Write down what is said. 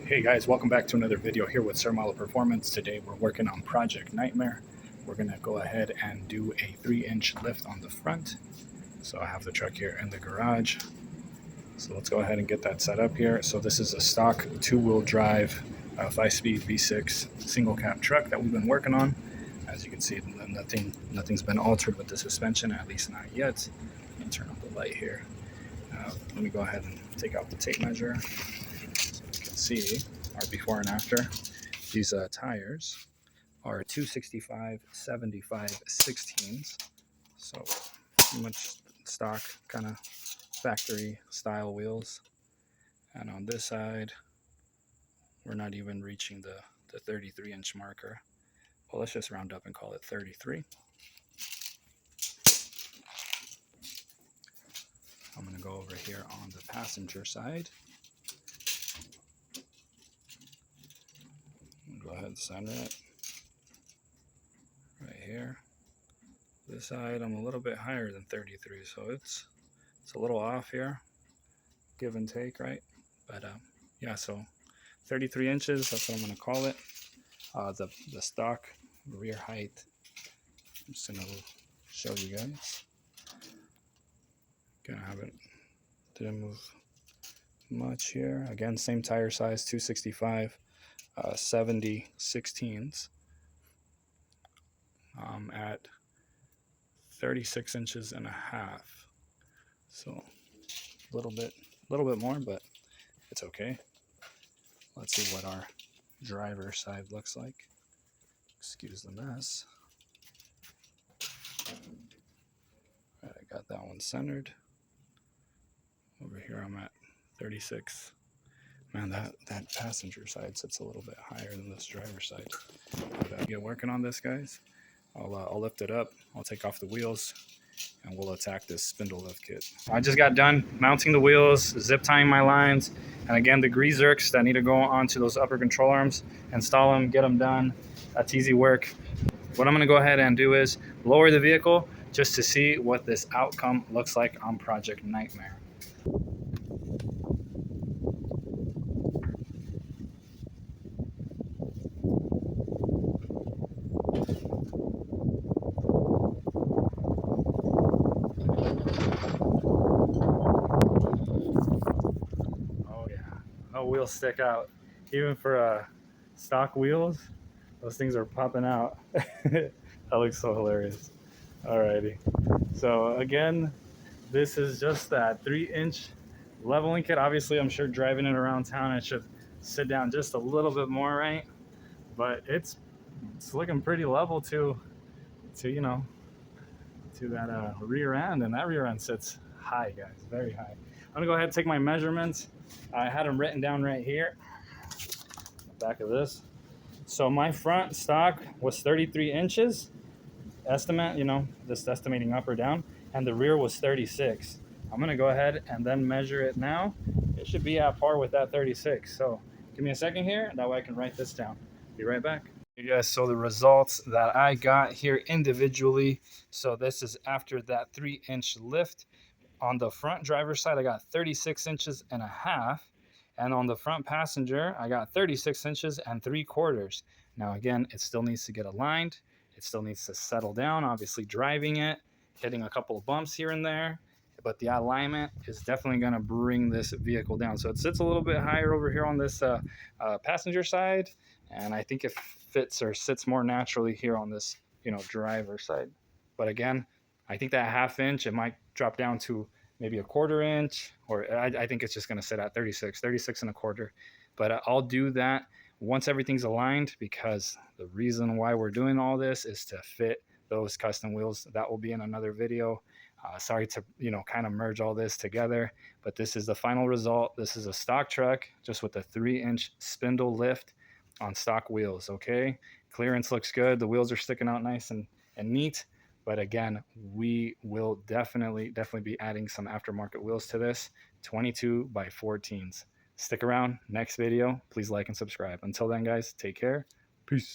Hey guys, welcome back to another video here with SirMaloPerformance. Today we're working on Project Nightmare. We're going to go ahead and do a 3-inch lift on the front. So I have the truck here in the garage. So let's go ahead and get that set up here. So this is a stock 2-wheel drive 5-speed V6 single cab truck that we've been working on. As you can see, nothing's been altered with the suspension, at least not yet. Let me turn up the light here. Let me go ahead and take out the tape measure. See our before and after. These tires are 265 75 16s, so pretty much stock kind of factory style wheels. And on this side we're not even reaching the 33-inch marker. Well, let's just round up and call it 33. I'm going to go over here on the passenger side. Go ahead and center it right here. This side I'm a little bit higher than 33, so it's a little off here, give and take, right? But yeah, so 33 inches, that's what I'm going to call it. The stock rear height, I'm just going to show you guys. Gonna have it, didn't move much here. Again, same tire size, 265 70 16s at 36 inches and a half. So a little bit more, but it's okay. Let's see what our driver's side looks like. Excuse the mess. All right, I got that one centered. Over here I'm at 36. Man, that passenger side sits a little bit higher than this driver's side. But I'll get working on this, guys. I'll lift it up. I'll take off the wheels, and we'll attack this spindle lift kit. I just got done mounting the wheels, zip tying my lines, and again the grease zerks that need to go onto those upper control arms, install them, get them done. That's easy work. What I'm going to go ahead and do is lower the vehicle just to see what this outcome looks like on Project Nightmare. No wheels stick out. Even for stock wheels, those things are popping out. That looks so hilarious. Alrighty. So again, this is just that 3-inch leveling kit. Obviously, I'm sure driving it around town, it should sit down just a little bit more, right? But it's looking pretty level to you know, to that rear end, and that rear end sits high, guys, very high. I'm gonna go ahead and take my measurements. I had them written down right here, back of this. So my front stock was 33 inches, estimate, just estimating up or down, and the rear was 36. I'm gonna go ahead and then measure it now. It should be at par with that 36. So give me a second here, that way I can write this down. Be right back. You guys, so the results that I got here individually. So this is after that 3-inch lift. On the front driver's side, I got 36 inches and a half. And on the front passenger, I got 36 inches and 3/4. Now, again, it still needs to get aligned. It still needs to settle down, obviously driving it, hitting a couple of bumps here and there. But the alignment is definitely going to bring this vehicle down. So it sits a little bit higher over here on this passenger side. And I think it fits or sits more naturally here on this, driver side. But again, I think that 1/2 inch, it might drop down to maybe a 1/4 inch, or I think it's just going to sit at 36 1/4. But I'll do that once everything's aligned, because the reason why we're doing all this is to fit those custom wheels. That will be in another video. Sorry to, kind of merge all this together, but this is the final result. This is a stock truck just with a 3-inch spindle lift on stock wheels. Okay, clearance looks good. The wheels are sticking out nice and neat. But again, we will definitely be adding some aftermarket wheels to this, 22 by 14s. Stick around. Next video, please like and subscribe. Until then, guys, take care. Peace.